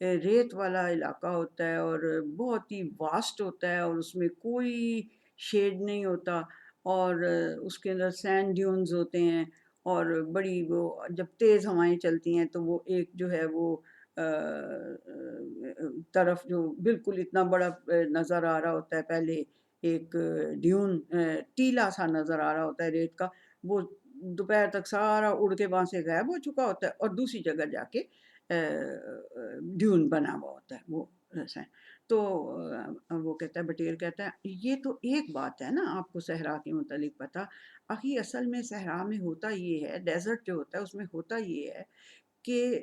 ریت والا علاقہ ہوتا ہے اور بہت ہی واسٹ ہوتا ہے اور اس میں کوئی شیڈ نہیں ہوتا، اور اس کے اندر سینڈ ڈیونز ہوتے ہیں، اور بڑی وہ جب تیز ہوائیں چلتی ہیں تو وہ ایک جو ہے وہ طرف جو بالکل اتنا بڑا نظر آ رہا ہوتا ہے، پہلے ایک ڈیون ٹیلا سا نظر آ رہا ہوتا ہے ریت کا، وہ دوپہر تک سارا اڑ کے وہاں سے غائب ہو چکا ہوتا ہے، اور دوسری جگہ جا کے ڈیون بنا ہوا ہوتا ہے وہ ایسا ہے۔ تو وہ کہتا ہے، بٹیر کہتا ہے یہ تو ایک بات ہے نا آپ کو صحرا کے متعلق پتہ، اخی اصل میں صحرا میں ہوتا یہ ہے، ڈیزرٹ جو ہوتا ہے اس میں ہوتا یہ ہے کہ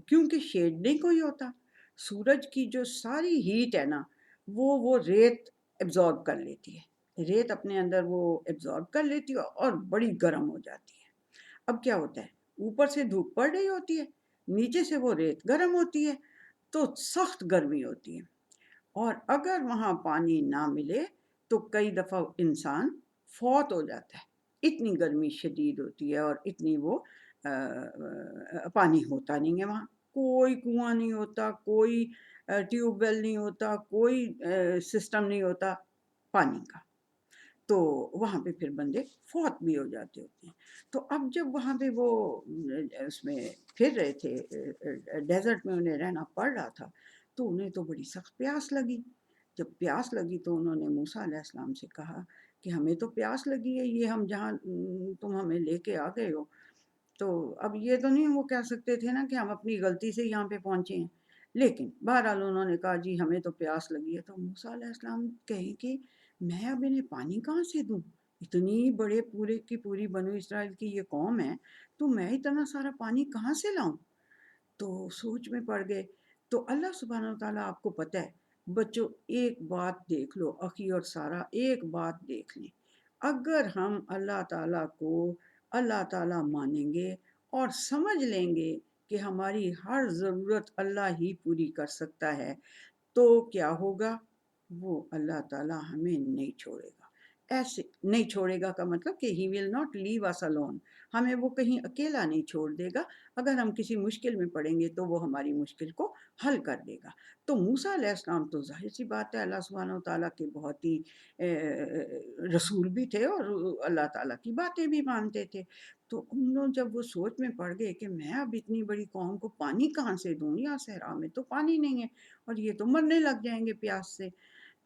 کیونکہ شیڈ نہیں کوئی ہوتا، سورج کی جو ساری ہیٹ ہے نا وہ ریت ایبزارب کر لیتی ہے، ریت اپنے اندر وہ ایبزارب کر لیتی ہے اور بڑی گرم ہو جاتی ہے۔ اب کیا ہوتا ہے، اوپر سے دھوپ پڑ رہی ہوتی ہے، نیچے سے وہ ریت گرم ہوتی ہے، تو سخت گرمی ہوتی ہے، اور اگر وہاں پانی نہ ملے تو کئی دفعہ انسان فوت ہو جاتا ہے، اتنی گرمی شدید ہوتی ہے، اور اتنی وہ پانی ہوتا نہیں ہے وہاں، کوئی کنواں نہیں ہوتا، کوئی ٹیوب ویل نہیں ہوتا، کوئی سسٹم نہیں ہوتا پانی کا، تو وہاں پہ پھر بندے فوت بھی ہو جاتے ہوتے ہیں۔ تو اب جب وہاں پہ وہ اس میں پھر رہے تھے، ڈیزرٹ میں انہیں رہنا پڑ رہا تھا، تو انہیں تو بڑی سخت پیاس لگی۔ جب پیاس لگی تو انہوں نے موسیٰ علیہ السلام سے کہا کہ ہمیں تو پیاس لگی ہے، یہ ہم جہاں تم ہمیں لے کے آ گئے ہو، تو اب یہ تو نہیں وہ کہہ سکتے تھے نا کہ ہم اپنی غلطی سے یہاں پہ پہنچے ہیں، لیکن بہرحال انہوں نے کہا جی ہمیں تو پیاس لگی ہے۔ تو موسیٰ علیہ السلام کہیں کہ میں اب انہیں پانی کہاں سے دوں، اتنی بڑے پورے کی پوری بنو اسرائیل کی یہ قوم ہے، تو میں اتنا سارا پانی کہاں سے لاؤں؟ تو سوچ میں پڑ گئے۔ تو اللہ سبحانہ وتعالیٰ آپ کو پتہ ہے بچوں، ایک بات دیکھ لو اخی اور سارا، ایک بات دیکھ لیں، اگر ہم اللہ تعالیٰ کو اللہ تعالیٰ مانیں گے اور سمجھ لیں گے کہ ہماری ہر ضرورت اللہ ہی پوری کر سکتا ہے، تو کیا ہوگا، وہ اللہ تعالیٰ ہمیں نہیں چھوڑے گا۔ ایسے نہیں چھوڑے گا کا مطلب کہ ہی will not leave us alone، ہمیں وہ کہیں اکیلا نہیں چھوڑ دے گا، اگر ہم کسی مشکل میں پڑیں گے تو وہ ہماری مشکل کو حل کر دے گا۔ تو موسیٰ علیہ السلام تو ظاہر سی بات ہے اللہ سبحانہ وتعالیٰ کے بہت ہی رسول بھی تھے اور اللہ تعالیٰ کی باتیں بھی مانتے تھے، تو انہوں جب وہ سوچ میں پڑ گئے کہ میں اب اتنی بڑی قوم کو پانی کہاں سے دوں، یا صحرا میں تو پانی نہیں ہے اور یہ تو مرنے لگ جائیں گے پیاس سے،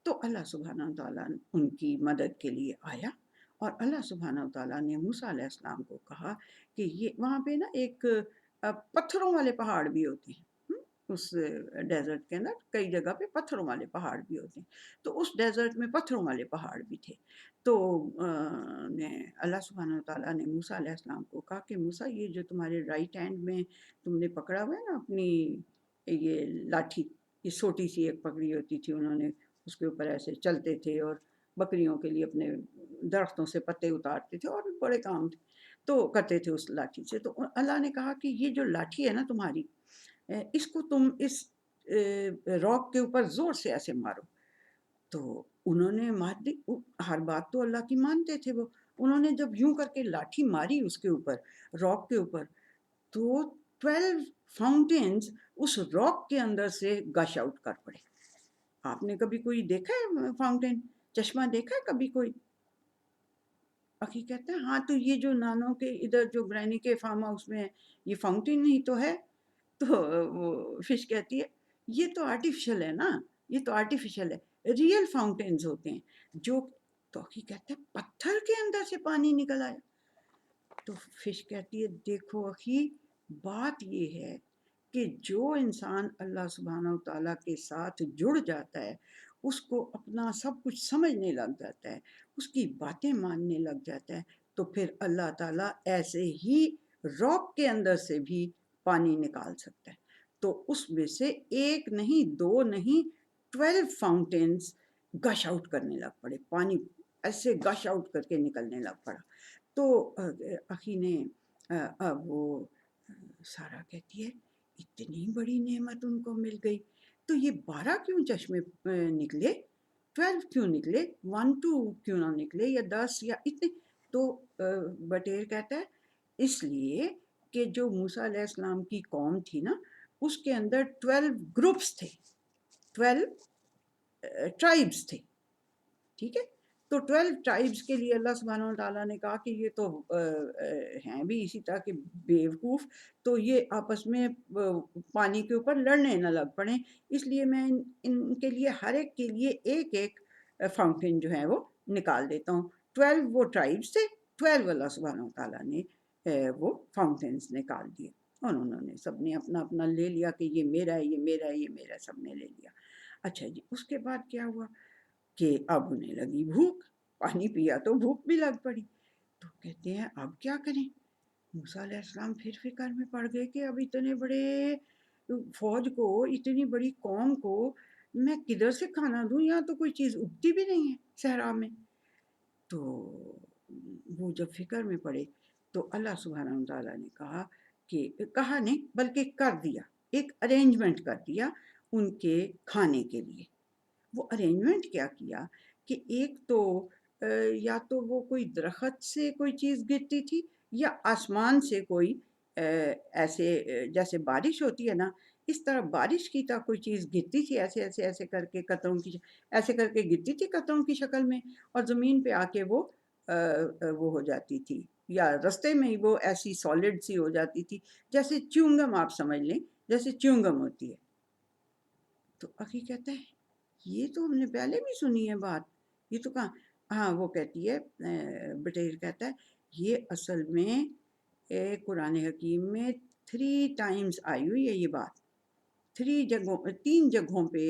تو اللہ سبحانہ وتعالیٰ ان کی مدد کے لیے آیا، اور اللہ سبحانہ وتعالیٰ نے موسیٰ علیہ السلام کو کہا کہ یہ وہاں پہ نا ایک پتھروں والے پہاڑ بھی ہوتے ہیں، اس ڈیزرٹ کے اندر کئی جگہ پہ پتھروں والے پہاڑ بھی ہوتے ہیں، تو اس ڈیزرٹ میں پتھروں والے پہاڑ بھی تھے۔ تو اللہ سبحانہ وتعالیٰ نے موسیٰ علیہ السلام کو کہا کہ موسیٰ یہ جو تمہارے رائٹ ہینڈ میں تم نے پکڑا ہوا ہے نا اپنی یہ لاٹھی، یہ چھوٹی سی ایک پکڑی ہوتی تھی، انہوں نے اس کے اوپر ایسے چلتے تھے اور بکریوں کے لیے اپنے درختوں سے پتے اتارتے تھے اور بھی بڑے کام تھے تو کرتے تھے اس لاٹھی سے۔ تو اللہ نے کہا کہ یہ جو لاٹھی ہے نا تمہاری، اس کو تم اس راک کے اوپر زور سے ایسے مارو۔ تو انہوں نے مار دی، ہر بات تو اللہ کی مانتے تھے وہ، انہوں نے جب یوں کر کے لاٹھی ماری اس کے اوپر، راک کے اوپر، تو 12 فاؤنٹینز اس راک کے اندر سے گش آؤٹ کر پڑے۔ آپ نے کبھی کوئی دیکھا ہے فاؤنٹین، چشمہ دیکھا ہے کبھی کوئی؟ اخی کہتا ہے ہاں تو یہ جو نانوں کے ادھر جو گرینی کے فارم ہاؤس میں ہے یہ فاؤنٹین ہی تو ہے۔ تو وہ فش کہتی ہے یہ تو آرٹیفیشل ہے نا، یہ تو آرٹیفیشل ہے، ریئل فاؤنٹینز ہوتے ہیں جو، تو اخی کہتا ہے پتھر کے اندر سے پانی نکل آیا۔ تو فش کہتی ہے دیکھو اخی، بات یہ ہے کہ جو انسان اللہ سبحانہ وتعالیٰ کے ساتھ جڑ جاتا ہے، اس کو اپنا سب کچھ سمجھنے لگ جاتا ہے، اس کی باتیں ماننے لگ جاتا ہے، تو پھر اللہ تعالیٰ ایسے ہی راک کے اندر سے بھی پانی نکال سکتا ہے۔ تو اس میں سے ایک نہیں، دو نہیں، 12 فاؤنٹینز گش آؤٹ کرنے لگ پڑے، پانی ایسے گش آؤٹ کر کے نکلنے لگ پڑا۔ تو اخی نے اب وہ سارا کہتی ہے اتنی بڑی نعمت ان کو مل گئی، تو یہ 12 کیوں چشمے نکلے، 12 کیوں نکلے، 1 2 کیوں نہ نکلے یا 10 یا اتنے؟ تو بٹیر کہتا ہے اس لیے کہ جو موسیٰ علیہ السلام کی قوم تھی نا، اس کے اندر 12 گروپس تھے، 12 ٹرائبس تھے، ٹھیک ہے. تو 12 ٹرائبس کے لیے اللہ سبحانہ و تعالیٰ نے کہا کہ یہ تو ہیں بھی اسی طرح کے بیوقوف، تو یہ آپس میں پانی کے اوپر لڑنے نہ لگ پڑیں، اس لیے میں ان کے لیے ہر ایک کے لیے ایک ایک فاؤنٹین جو ہے وہ نکال دیتا ہوں. 12 وہ ٹرائبس تھے، 12 اللہ سبحانہ و تعالیٰ نے وہ فاؤنٹینس نکال دیے، اور انہوں نے سب نے اپنا اپنا لے لیا کہ یہ میرا ہے، یہ میرا ہے، یہ میرا ہے، سب نے لے لیا. اچھا جی، اس کے بعد کیا ہوا کہ اب انہیں لگی بھوک، پانی پیا تو بھوک بھی لگ پڑی. تو کہتے ہیں اب کیا کریں. موسیٰ علیہ السلام پھر فکر میں پڑ گئے کہ اب اتنے بڑے فوج کو، اتنی بڑی قوم کو میں کدھر سے کھانا دوں، یہاں تو کوئی چیز اگتی بھی نہیں ہے صحرا میں. تو وہ جب فکر میں پڑے تو اللہ سبحانہ و تعالیٰ نے کہا نہیں بلکہ کر دیا، ایک ارینجمنٹ کر دیا ان کے کھانے کے لیے. وہ ارینجمنٹ کیا کیا کہ ایک تو یا تو وہ کوئی درخت سے کوئی چیز گرتی تھی، یا آسمان سے کوئی ایسے جیسے بارش ہوتی ہے نا، اس طرح بارش کی طرح کوئی چیز گرتی تھی، ایسے ایسے ایسے کر کے قطروں کی، ایسے کر کے گرتی تھی قطروں کی شکل میں، اور زمین پہ آ کے وہ ہو جاتی تھی، یا رستے میں ہی وہ ایسی سالڈ سی ہو جاتی تھی، جیسے چیونگم آپ سمجھ لیں، جیسے چیونگم ہوتی ہے. تو اخی کہتا ہے یہ تو ہم نے پہلے بھی سنی ہے بات، یہ تو کہاں. ہاں وہ کہتی ہے، بٹیر کہتا ہے یہ اصل میں قرآن حکیم میں 3 ٹائمز آئی ہوئی ہے یہ بات، 3 جگہوں پہ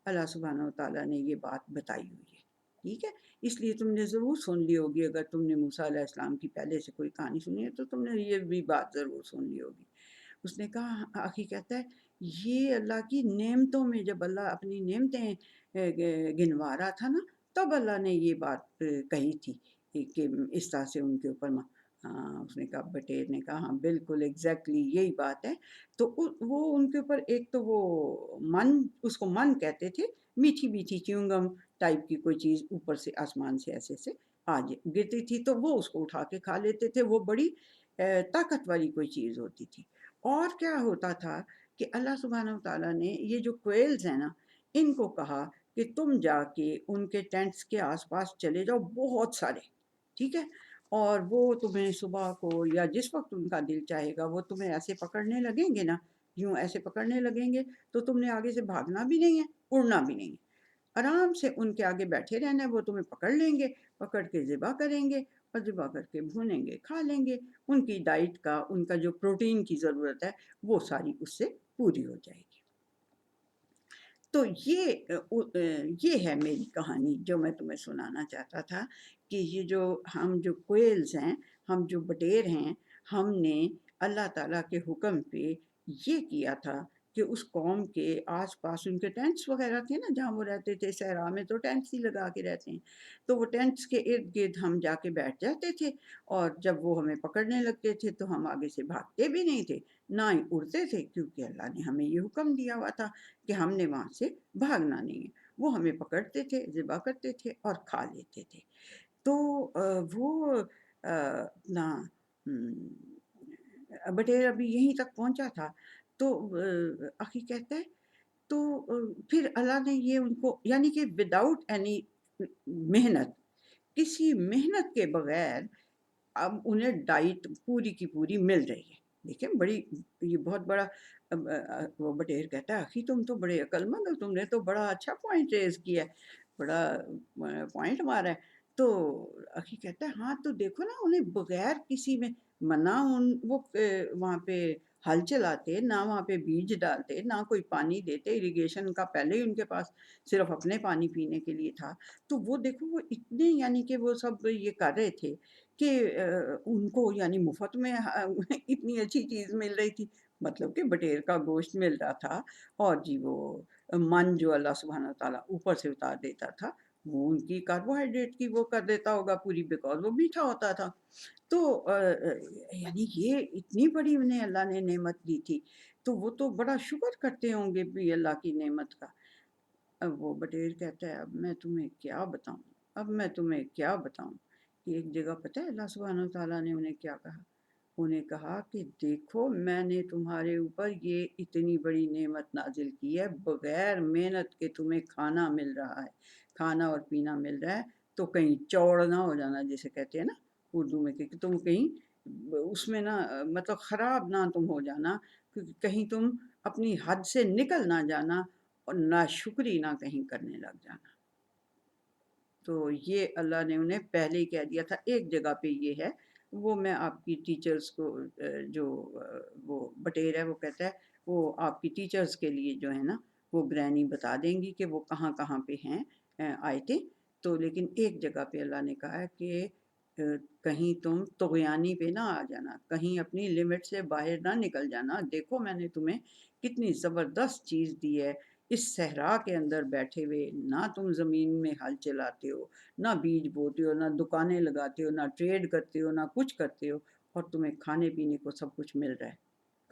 اللہ سبحانہ و تعالیٰ نے یہ بات بتائی ہوئی ہے. ٹھیک ہے، اس لیے تم نے ضرور سن لی ہوگی، اگر تم نے موسیٰ علیہ السلام کی پہلے سے کوئی کہانی سنی ہے تو تم نے یہ بھی بات ضرور سن لی ہوگی. اس نے کہا، آخی کہتا ہے یہ اللہ کی نعمتوں میں، جب اللہ اپنی نعمتیں گنوا رہا تھا نا، تب اللہ نے یہ بات کہی تھی کہ اس طرح سے ان کے اوپر اس نے کہا، بٹیر نے کہا ہاں بالکل ایگزیکٹلی یہی بات ہے. تو وہ ان کے اوپر ایک تو وہ اس کو من کہتے تھے، میٹھی میٹھی چیونگم ٹائپ کی کوئی چیز اوپر سے آسمان سے ایسے سے آج گرتی تھی، تو وہ اس کو اٹھا کے کھا لیتے تھے، وہ بڑی طاقت والی کوئی چیز ہوتی تھی. اور کیا ہوتا تھا کہ اللہ سبحانہ و تعالیٰ نے یہ جو کوئلز ہیں نا، ان کو کہا کہ تم جا کے ان کے ٹینٹس کے آس پاس چلے جاؤ بہت سارے، ٹھیک ہے، اور وہ تمہیں صبح کو یا جس وقت ان کا دل چاہے گا وہ تمہیں ایسے پکڑنے لگیں گے نا، یوں ایسے پکڑنے لگیں گے تو تم نے آگے سے بھاگنا بھی نہیں ہے، اڑنا بھی نہیں ہے، آرام سے ان کے آگے بیٹھے رہنا ہے، وہ تمہیں پکڑ لیں گے، پکڑ کے ذبح کریں گے، اور ذبح کر کے بھونیں گے، کھا لیں گے. ان کی ڈائٹ کا، ان کا جو پروٹین کی ضرورت ہے وہ ساری اس سے پوری ہو جائے گی. تو یہ ہے میری کہانی جو میں تمہیں سنانا چاہتا تھا، کہ یہ جو ہم جو کوئلز ہیں، ہم جو بٹیر ہیں، ہم نے اللہ تعالیٰ کے حکم پہ یہ کیا تھا کہ اس قوم کے آس پاس ان کے ٹینٹس وغیرہ تھے نا، جہاں وہ رہتے تھے، صحرا میں تو ٹینٹس ہی لگا کے رہتے ہیں، تو وہ ٹینٹس کے ارد گرد ہم جا کے بیٹھ جاتے تھے، اور جب وہ ہمیں پکڑنے لگتے تھے تو ہم آگے سے بھاگتے بھی نہیں تھے، نہ ہی اڑتے تھے، کیونکہ اللہ نے ہمیں یہ حکم دیا ہوا تھا کہ ہم نے وہاں سے بھاگنا نہیں ہے. وہ ہمیں پکڑتے تھے، ذبح کرتے تھے اور کھا لیتے تھے. تو وہ اپنا بٹیر ابھی یہیں تک پہنچا تھا. تو اخی کہتا ہے تو پھر اللہ نے یہ ان کو، یعنی کہ وداؤٹ اینی محنت، کسی محنت کے بغیر اب انہیں ڈائٹ پوری کی پوری مل رہی ہے. دیکھیں بڑی، یہ بہت بڑا. وہ بٹیر کہتا ہے اخی تم تو بڑے عقل مند ہو، تم نے تو بڑا اچھا پوائنٹ ریز کیا ہے، بڑا پوائنٹ مارا ہے. تو اخی کہتا ہے ہاں تو دیکھو نا، انہیں بغیر کسی میں منع وہ وہاں پہ ہل چلاتے، نہ وہاں پہ بیج ڈالتے، نہ کوئی پانی دیتے، اریگیشن کا پہلے ہی ان کے پاس صرف اپنے پانی پینے کے لیے تھا. تو وہ دیکھو وہ اتنے، یعنی کہ وہ سب یہ کر رہے تھے کہ ان کو یعنی مفت میں اتنی اچھی چیز مل رہی تھی، مطلب کہ بٹیر کا گوشت مل رہا تھا، اور جی وہ من جو اللہ سبحانہ تعالیٰ اوپر سے اتار دیتا تھا، وہ ان کی کاربوہائیڈریٹ کی وہ کر دیتا ہوگا پوری، بیکاز وہ میٹھا ہوتا تھا. تو یعنی یہ اتنی بڑی انہیں اللہ نے نعمت دی تھی، تو وہ تو بڑا شکر کرتے ہوں گے بھی اللہ کی نعمت کا. اب وہ بٹیر کہتا ہے اب میں تمہیں کیا بتاؤں، اب میں تمہیں کیا بتاؤں. ایک جگہ پتہ ہے اللہ سبحانہ تعالیٰ نے انہیں کیا کہا، انہیں کہا کہ دیکھو میں نے تمہارے اوپر یہ اتنی بڑی نعمت نازل کی ہے، بغیر محنت کے تمہیں کھانا مل رہا ہے، کھانا اور پینا مل رہا ہے، تو کہیں چوڑ نہ ہو جانا جسے کہتے ہیں نا اردو میں، کہ تم کہیں اس میں نہ مطلب خراب نہ تم ہو جانا، کیونکہ کہیں تم اپنی حد سے نکل نہ جانا اور ناشکری نہ کہیں کرنے لگ جانا۔ تو یہ اللہ نے انہیں پہلے ہی کہہ دیا تھا۔ ایک جگہ پہ یہ ہے، وہ میں آپ کی ٹیچرز کو جو وہ بٹیر ہے وہ کہتا ہے وہ آپ کی ٹیچرز کے لیے جو ہے نا وہ گرینی بتا دیں گی کہ وہ کہاں کہاں پہ ہیں آیتیں۔ تو لیکن ایک جگہ پہ اللہ نے کہا ہے کہ کہیں تم طغیانی پہ نہ آ جانا، کہیں اپنی لمٹ سے باہر نہ نکل جانا، دیکھو میں نے تمہیں کتنی زبردست چیز دی ہے، اس صحرا کے اندر بیٹھے ہوئے نہ تم زمین میں ہل چلاتے ہو، نہ بیج بوتے ہو، نہ دکانیں لگاتے ہو، نہ ٹریڈ کرتے ہو، نہ کچھ کرتے ہو، اور تمہیں کھانے پینے کو سب کچھ مل رہا ہے،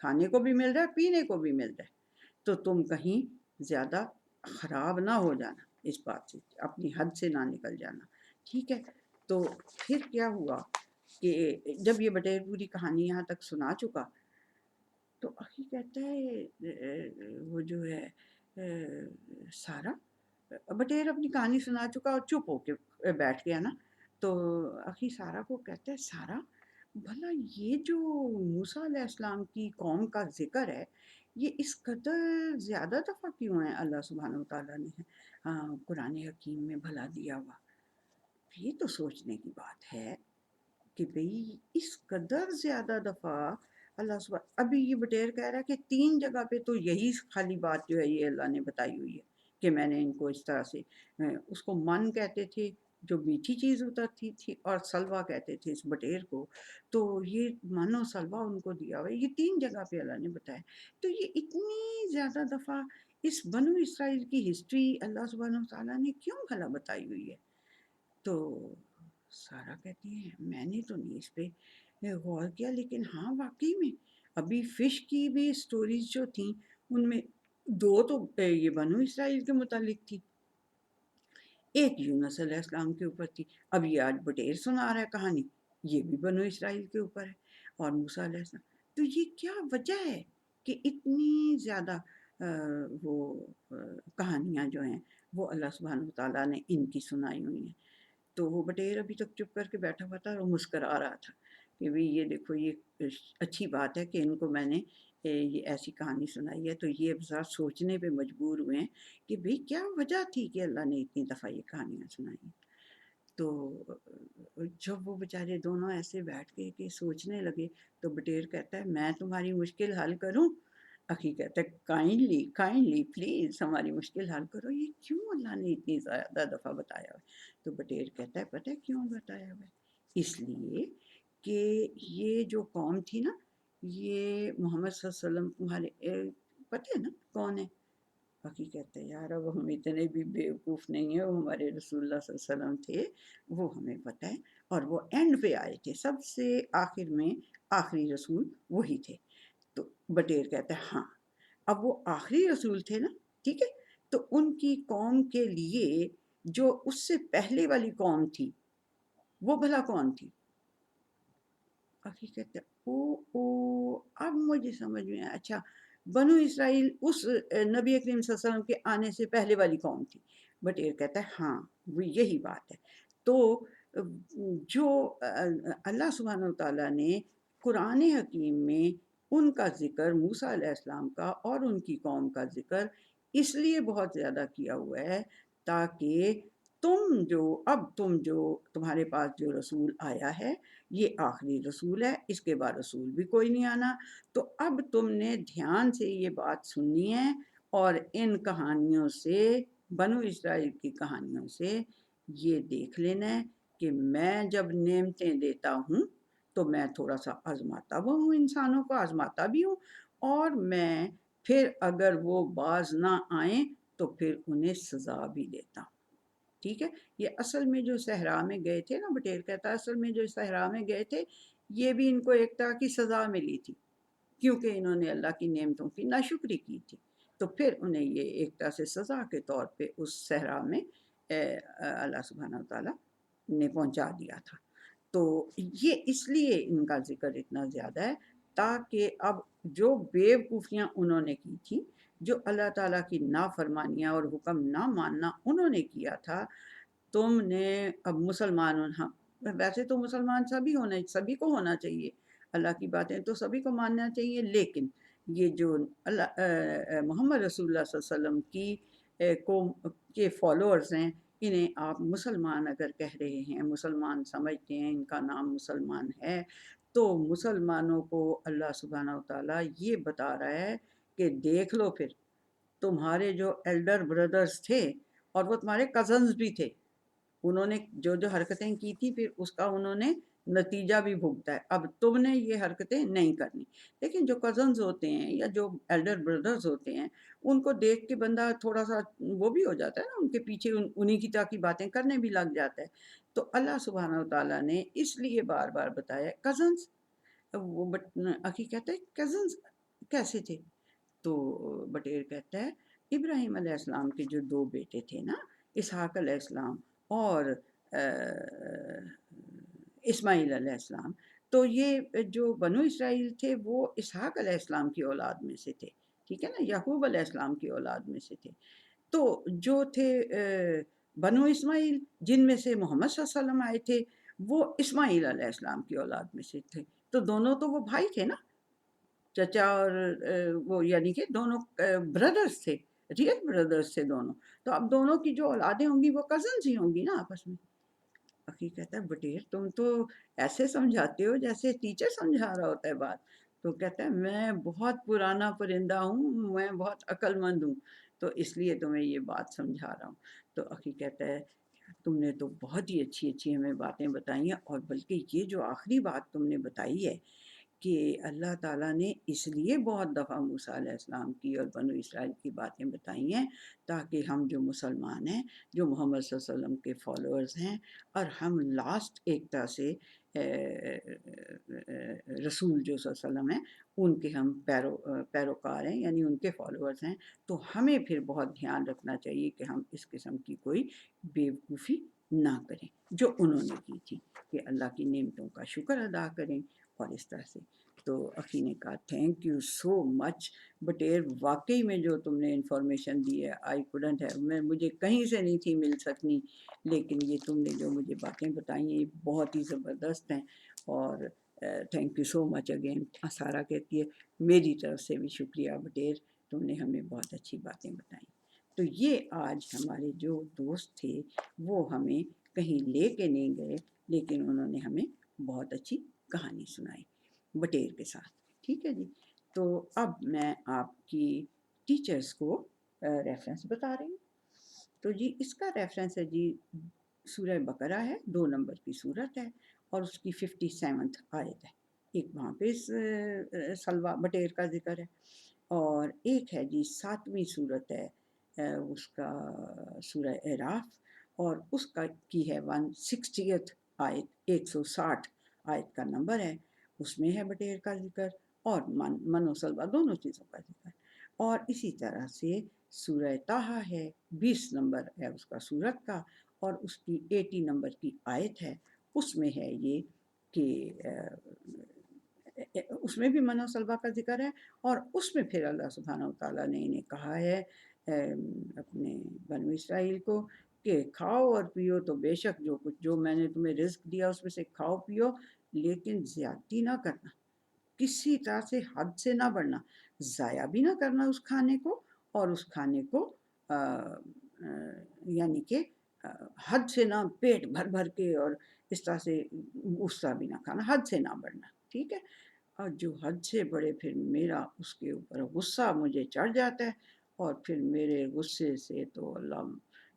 کھانے کو بھی مل رہا ہے، پینے کو بھی مل رہا ہے، تو تم کہیں زیادہ خراب نہ ہو جانا، اس بات سے اپنی حد سے نہ نکل جانا، ٹھیک ہے۔ تو پھر کیا ہوا کہ جب یہ بٹیر پوری کہانی یہاں تک سنا چکا تو اخی کہتا ہے وہ جو ہے سارا، بٹیر اپنی کہانی سنا چکا اور چپ ہو کے بیٹھ گیا نا، تو اخی سارا کو کہتا ہے سارا بھلا یہ جو موسیٰ علیہ السلام کی قوم کا ذکر ہے یہ اس قدر زیادہ دفعہ کیوں ہے اللہ سبحانہ وتعالیٰ نے قرآن حکیم میں بھلا دیا ہوا؟ یہ تو سوچنے کی بات ہے کہ بھئی اس قدر زیادہ دفعہ اللہ سبحانہ، ابھی یہ بٹیر کہہ رہا ہے کہ 3 جگہ پہ تو یہی خالی بات جو ہے یہ اللہ نے بتائی ہوئی ہے کہ میں نے ان کو اس طرح سے، اس کو من کہتے تھے جو میٹھی چیز اترتی تھی، اور سلوہ کہتے تھے اس بٹیر کو، تو یہ من و سلوہ ان کو دیا ہوا ہے، یہ 3 جگہ پہ اللہ نے بتایا، تو یہ اتنی زیادہ دفعہ اس بنو اسرائیل کی ہسٹری اللہ سبحانہ وتعالیٰ نے کیوں بھلا بتائی ہوئی ہے؟ تو سارا کہتی ہے میں نے تو نہیں اس پہ غور کیا، لیکن ہاں واقعی میں ابھی فش کی بھی سٹوریز جو تھیں ان میں 2 تو یہ بنو اسرائیل کے متعلق تھی، ایک یونس علیہ السلام کے اوپر تھی، اب یہ آج بٹیر سنا رہا ہے کہانی، یہ بھی بنو اسرائیل کے اوپر ہے اور موسیٰ علیہ السلام، تو یہ کیا وجہ ہے کہ اتنی زیادہ وہ کہانیاں جو ہیں وہ اللہ سبحانہ وتعالیٰ نے ان کی سنائی ہوئی ہیں؟ تو وہ بٹیر ابھی تک چپ کر کے بیٹھا ہوا تھا اور مسکرا رہا تھا کہ بھئی یہ دیکھو یہ اچھی بات ہے کہ ان کو میں نے یہ ایسی کہانی سنائی ہے، تو یہ اب ذرا سوچنے پہ مجبور ہوئے ہیں کہ بھئی کیا وجہ تھی کہ اللہ نے اتنی دفعہ یہ کہانیاں سنائی۔ تو جب وہ بیچارے دونوں ایسے بیٹھ کے کہ سوچنے لگے تو بٹیر کہتا ہے میں تمہاری مشکل حل کروں؟ اخی کہتا ہے کائنڈلی کائنڈلی پلیز ہماری مشکل حل کرو، یہ کیوں اللہ نے اتنی زیادہ دفعہ بتایا ہے؟ تو بٹیر کہتا ہے پتہ ہے کیوں بتایا ہوا ہے؟ اس لیے کہ یہ جو قوم تھی نا، یہ محمد صلی اللہ علیہ وسلم تمہارے پتہ ہے نا کون ہے؟ باقی کہتے ہیں یار اب ہم اتنے بھی بیوقوف نہیں ہیں، وہ ہمارے رسول اللہ صلی اللہ علیہ وسلم تھے، وہ ہمیں پتہ ہے، اور وہ اینڈ پہ آئے تھے، سب سے آخر میں آخری رسول وہی تھے۔ تو بٹیر کہتا ہے ہاں اب وہ آخری رسول تھے نا، ٹھیک ہے، تو ان کی قوم کے لیے جو اس سے پہلے والی قوم تھی وہ بھلا کون تھی؟ باقی کہتے ہیں او اب مجھے سمجھ میں آیا، اچھا بنو اسرائیل اس نبی کریم صلی اللہ علیہ وسلم کے آنے سے پہلے والی قوم تھی۔ بٹیر کہتا ہے ہاں وہ یہی بات ہے۔ تو جو اللہ سبحانہ وتعالیٰ نے قرآن حکیم میں ان کا ذکر موسیٰ علیہ السلام کا اور ان کی قوم کا ذکر اس لیے بہت زیادہ کیا ہوا ہے تاکہ تم جو تمہارے پاس جو رسول آیا ہے یہ آخری رسول ہے، اس کے بعد رسول بھی کوئی نہیں آنا، تو اب تم نے دھیان سے یہ بات سننی ہے اور ان کہانیوں سے، بنو اسرائیل کی کہانیوں سے یہ دیکھ لینا ہے کہ میں جب نعمتیں دیتا ہوں تو میں تھوڑا سا آزماتا ہوں، انسانوں کو آزماتا بھی ہوں، اور میں پھر اگر وہ باز نہ آئیں تو پھر انہیں سزا بھی دیتا ہوں، ٹھیک ہے۔ یہ اصل میں جو صحرا میں گئے تھے نا، بٹیر کہتا ہے اصل میں جو صحرا میں گئے تھے یہ بھی ان کو ایک طرح کی سزا ملی تھی، کیونکہ انہوں نے اللہ کی نعمتوں کی ناشکری کی تھی، تو پھر انہیں یہ ایک طرح سے سزا کے طور پہ اس صحرا میں اللہ سبحانہ وتعالیٰ نے پہنچا دیا تھا۔ تو یہ اس لیے ان کا ذکر اتنا زیادہ ہے تاکہ اب جو بیوقوفیاں انہوں نے کی تھی، جو اللہ تعالیٰ کی نافرمانیاں اور حکم نہ ماننا انہوں نے کیا تھا، تم نے اب مسلمان ہونا، ویسے تو مسلمان سبھی کو ہونا چاہیے، اللہ کی باتیں تو سبھی کو ماننا چاہیے، لیکن یہ جو محمد رسول اللہ صلی اللہ علیہ وسلم کی قوم کے فالوورز ہیں، انہیں آپ مسلمان اگر کہہ رہے ہیں، مسلمان سمجھتے ہیں، ان کا نام مسلمان ہے، تو مسلمانوں کو اللہ سبحانہ و تعالیٰ یہ بتا رہا ہے کہ دیکھ لو پھر تمہارے جو ایلڈر بردرز تھے اور وہ تمہارے کزنز بھی تھے، انہوں نے جو جو حرکتیں کی تھی پھر اس کا انہوں نے نتیجہ بھی بھگتا ہے، اب تم نے یہ حرکتیں نہیں کرنی۔ لیکن جو کزنز ہوتے ہیں یا جو ایلڈر بردرز ہوتے ہیں، ان کو دیکھ کے بندہ تھوڑا سا وہ بھی ہو جاتا ہے نا، ان کے پیچھے انہی کی طرح کی باتیں کرنے بھی لگ جاتا ہے۔ تو اللہ سبحانہ و تعالیٰ نے اس لیے بار بار بتایا کزنز، وہ اخی کہتا ہے کزنز کیسے تھے؟ تو بٹیر کہتا ہے ابراہیم علیہ السلام کے جو دو بیٹے تھے نا، اسحاق علیہ السلام اور اسماعیل علیہ السلام، تو یہ جو بنو اسرائیل تھے وہ اسحاق علیہ السلام کی اولاد میں سے تھے، ٹھیک ہے نا، یعقوب علیہ السلام کی اولاد میں سے تھے۔ تو جو تھے بنو اسماعیل، جن میں سے محمد صلی اللہ علیہ وسلم آئے تھے، وہ اسماعیل علیہ السلام کی اولاد میں سے تھے، تو دونوں تو وہ بھائی تھے نا، چچا اور وہ یعنی کہ دونوں بردرز تھے، ریئل بردرز تھے دونوں، تو اب دونوں کی جو اولادیں ہوں گی وہ کزنز ہی ہوں گی نا آپس میں۔ اخی کہتا ہے بٹیر تم تو ایسے سمجھاتے ہو جیسے ٹیچر سمجھا رہا ہوتا ہے بات، تو کہتا ہے میں بہت پرانا پرندہ ہوں، میں بہت عقل مند ہوں، تو اس لیے تمہیں یہ بات سمجھا رہا ہوں۔ تو اخی کہتا ہے تم نے تو بہت ہی اچھی اچھی ہمیں باتیں بتائی ہیں، اور بلکہ یہ جو آخری بات تم نے بتائی ہے کہ اللہ تعالیٰ نے اس لیے بہت دفعہ موسیٰ علیہ السلام کی اور بنو اسرائیل کی باتیں بتائی ہیں تاکہ ہم جو مسلمان ہیں، جو محمد صلی اللہ علیہ وسلم کے فالوورز ہیں، اور ہم لاسٹ ایک طرح سے رسول جو صلی اللہ علیہ وسلم ہیں ان کے ہم پیروکار ہیں، یعنی ان کے فالوورز ہیں، تو ہمیں پھر بہت دھیان رکھنا چاہیے کہ ہم اس قسم کی کوئی بیوقوفی نہ کریں جو انہوں نے کی تھی، کہ اللہ کی نعمتوں کا شکر ادا کریں اور اس طرح سے۔ تو اخی نے کہا تھینک یو سو مچ بٹیر، واقعی میں جو تم نے انفارمیشن دی ہے آئی کوڈنٹ ہے، مجھے کہیں سے نہیں تھی مل سکنی، لیکن یہ تم نے جو مجھے باتیں بتائی ہیں یہ بہت ہی زبردست ہیں، اور thank you so much again. سارا کہتی ہے میری طرف سے بھی شکریہ بٹیر، تم نے ہمیں بہت اچھی باتیں بتائیں۔ تو یہ آج ہمارے جو دوست تھے وہ ہمیں کہیں لے کے نہیں گئے، لیکن انہوں نے ہمیں بہت اچھی کہانی سنائی بٹیر کے ساتھ، ٹھیک ہے جی۔ تو اب میں آپ کی ٹیچرز کو ریفرنس بتا رہی ہوں، تو جی اس کا ریفرنس ہے جی سورہ بقرہ ہے، 2 نمبر کی صورت ہے اور اس کی 57 آیت ہے، ایک وہاں پہ سلوہ بٹیر کا ذکر ہے، اور ایک ہے جی 7ویں صورت ہے اس کا سورہ اعراف، اور اس کا کی ہے 160th آیت، 160 آیت کا نمبر ہے، اس میں ہے بٹیر کا ذکر اور من و سلوہ دونوں چیزوں کا ذکر، اور اسی طرح سے سورہ طٰہٰ ہے، 20 نمبر ہے اس کا سورت کا، اور اس کی 80 نمبر کی آیت ہے، اس میں ہے یہ کہ اس میں بھی من و سلوہ کا ذکر ہے، اور اس میں پھر اللہ سبحانہ و تعالیٰ نے انہیں کہا ہے اپنے بنو اسرائیل کو کہ کھاؤ اور پیو تو بے شک جو میں نے تمہیں رزق دیا اس میں سے کھاؤ پیو، لیکن زیادتی نہ کرنا، کسی طرح سے حد سے نہ بڑھنا، ضائع بھی نہ کرنا اس کھانے کو، اور اس کھانے کو یعنی کہ حد سے نہ پیٹ بھر بھر کے اور اس طرح سے غصہ بھی نہ کھانا، حد سے نہ بڑھنا، ٹھیک ہے۔ اور جو حد سے بڑھے پھر میرا اس کے اوپر غصہ مجھے چڑھ جاتا ہے، اور پھر میرے غصے سے تو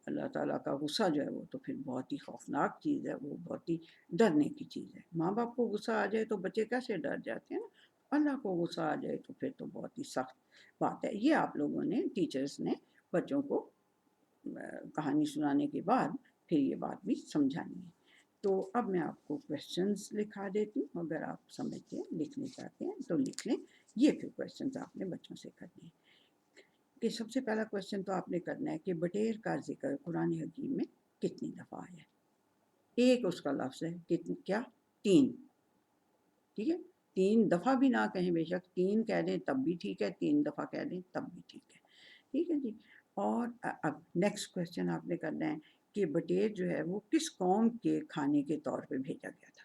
اللہ تعالیٰ کا غصہ جو ہے وہ تو پھر بہت ہی خوفناک چیز ہے، وہ بہت ہی ڈرنے کی چیز ہے۔ ماں باپ کو غصہ آ جائے تو بچے کیسے ڈر جاتے ہیں نا، اللہ کو غصہ آ جائے تو پھر تو بہت ہی سخت بات ہے۔ یہ آپ لوگوں نے ٹیچرز نے بچوں کو کہانی سنانے کے بعد پھر یہ بات بھی سمجھانی ہے۔ تو اب میں آپ کو کویشچنز لکھا دیتی ہوں، اگر آپ سمجھتے ہیں لکھنے چاہتے ہیں تو لکھ لیں، یہ پھر کویشچنز آپ نے بچوں سے کرنے ہیں۔ کہ سب سے پہلا کویشچن تو آپ نے کرنا ہے کہ بٹیر کا ذکر قرآن حکیم میں کتنی دفعہ آیا ہے؟ ایک اس کا لفظ ہے کیا؟ 3, ٹھیک ہے. 3 دفعہ بھی نہ کہیں، بے شک 3 کہہ دیں تب بھی ٹھیک ہے، 3 دفعہ کہہ دیں تب بھی ٹھیک ہے. ٹھیک ہے جی. اور اب نیکسٹ کوشچن آپ نے کرنا ہے کہ بٹیر جو ہے وہ کس قوم کے کھانے کے طور پہ بھیجا گیا تھا،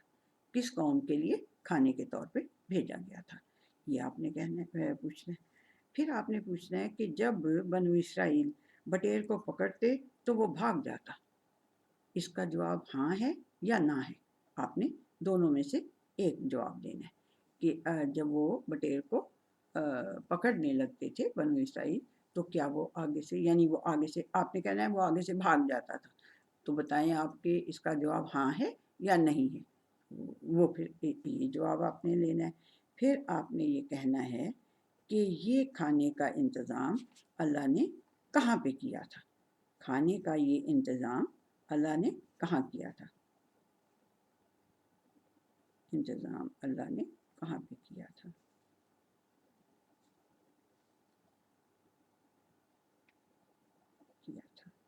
کس قوم کے لیے کھانے کے طور پہ بھیجا گیا تھا، یہ آپ نے کہنا پوچھنا ہے. پھر آپ نے پوچھنا ہے کہ جب بنو اسرائیل بٹیر کو پکڑتے تو وہ بھاگ جاتا، اس کا جواب ہاں ہے یا نہ ہے. آپ نے دونوں میں سے ایک جواب دینا ہے کہ جب وہ بٹیر کو پکڑنے لگتے تھے بنو اسرائیل تو کیا وہ آگے سے، یعنی وہ آگے سے، آپ نے کہنا ہے وہ آگے سے بھاگ جاتا تھا. تو بتائیں آپ کے اس کا جواب ہاں ہے یا نہیں ہے. وہ پھر یہ جواب آپ نے لینا ہے. پھر آپ نے یہ کہنا ہے کہ یہ کھانے کا انتظام اللہ نے کہاں پہ کیا تھا، کھانے کا یہ انتظام اللہ نے کہاں کیا تھا، انتظام اللہ نے کہاں پہ کیا تھا.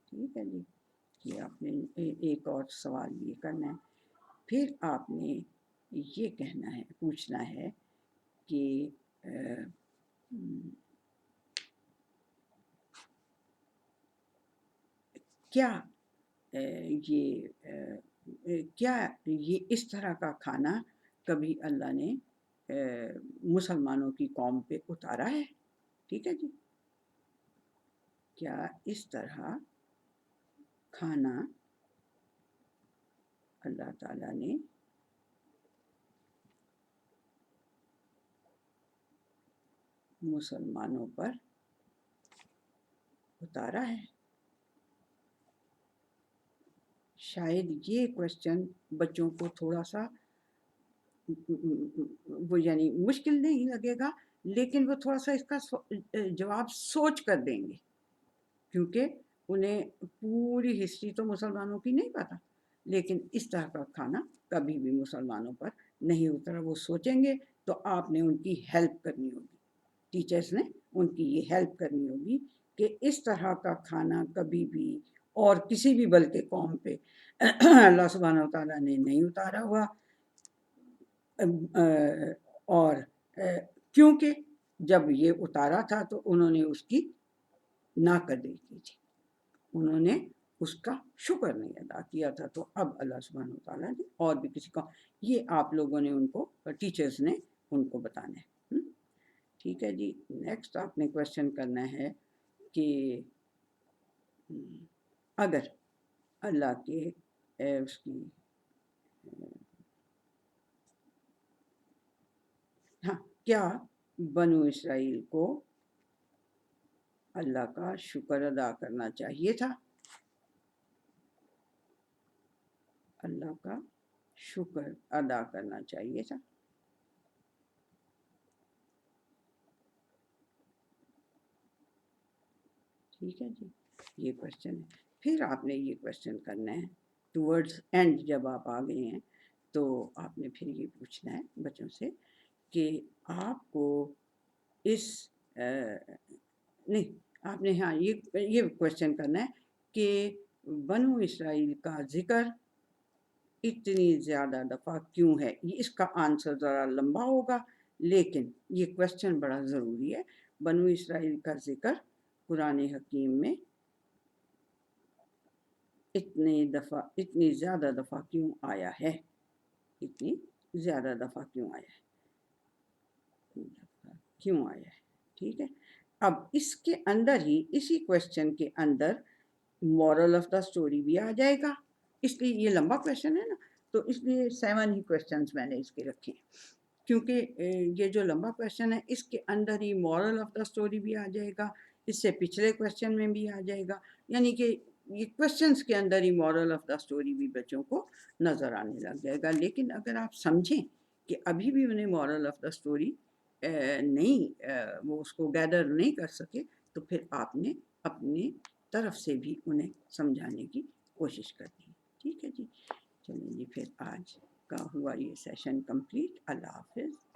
ٹھیک ہے جی. یہ آپ نے ایک اور سوال یہ کرنا ہے. پھر آپ نے یہ کہنا ہے، پوچھنا ہے کہ کیا یہ اس طرح کا کھانا کبھی اللہ نے مسلمانوں کی قوم پہ اتارا ہے. ٹھیک ہے جی. کیا اس طرح کھانا اللہ تعالیٰ نے مسلمانوں پر اتارا ہے. شاید یہ کوشچن بچوں کو تھوڑا سا وہ یعنی مشکل نہیں لگے گا، لیکن وہ تھوڑا سا اس کا جواب سوچ کر دیں گے، کیونکہ انہیں پوری ہسٹری تو مسلمانوں کی نہیں پتا، لیکن اس طرح کا کھانا کبھی بھی مسلمانوں پر نہیں اترا. وہ سوچیں گے تو آپ نے ان کی ہیلپ کرنی ہوگی، ٹیچرز نے ان کی یہ ہیلپ کرنی ہوگی کہ اس طرح کا کھانا کبھی بھی اور کسی بھی بلکہ قوم پہ اللہ سبحانہ و تعالیٰ نے نہیں اتارا ہوا. اور کیونکہ جب یہ اتارا تھا تو انہوں نے اس کی ناقدری کی تھی، انہوں نے اس کا شکر نہیں ادا کیا تھا. تو اب اللہ سبحانہ و تعالیٰ نے اور بھی کسی کو، یہ آپ لوگوں نے ان کو، ٹیچرز نے ان کو بتانا ہے. ٹھیک ہے جی. نیکسٹ آپ نے کوشچن کرنا ہے کہ اگر اللہ کے اس کی کیا بنو اسرائیل کو اللہ کا شکر ادا کرنا چاہیے تھا، اللہ کا شکر ادا کرنا چاہیے تھا. ٹھیک ہے جی. یہ کوشچن ہے. پھر آپ نے یہ کوشچن کرنا ہے ٹورڈز اینڈ، جب آپ آ گئے ہیں تو آپ نے پھر یہ پوچھنا ہے بچوں سے کہ آپ کو اس نہیں، آپ نے یہ کوشچن کرنا ہے کہ بنو اسرائیل کا ذکر اتنی زیادہ دفعہ کیوں ہے. اس کا آنسر ذرا لمبا ہوگا لیکن یہ کوشچن بڑا ضروری ہے. بنو اسرائیل کا ذکر قرآن حکیم میں اتنی زیادہ دفعہ کیوں آیا ہے، اتنی زیادہ دفعہ کیوں آیا ہے. ٹھیک ہے. اب اس کے اندر ہی، اسی کوشچن کے اندر مورل آف دا سٹوری بھی آ جائے گا. اس لیے یہ لمبا کوشچن ہے نا، تو اس لیے 7 ہی کوشچنز میں نے اس کے رکھے ہیں، کیونکہ یہ جو لمبا کوشچن ہے اس کے اندر ہی مورل آف دا سٹوری بھی آ جائے گا، اس سے پچھلے کوشچن میں بھی آ جائے گا. یعنی کہ یہ کوشچنز کے اندر ہی مورل آف دا سٹوری بھی بچوں کو نظر آنے لگ جائے گا. لیکن اگر آپ سمجھیں کہ ابھی بھی انہیں مورل آف دا سٹوری نہیں، وہ اس کو گیدر نہیں کر سکے، تو پھر آپ نے اپنی طرف سے بھی انہیں سمجھانے کی کوشش کرنی ہے. ٹھیک ہے جی. چلیں جی، پھر آج کا ہوا یہ سیشن کمپلیٹ. اللہ حافظ.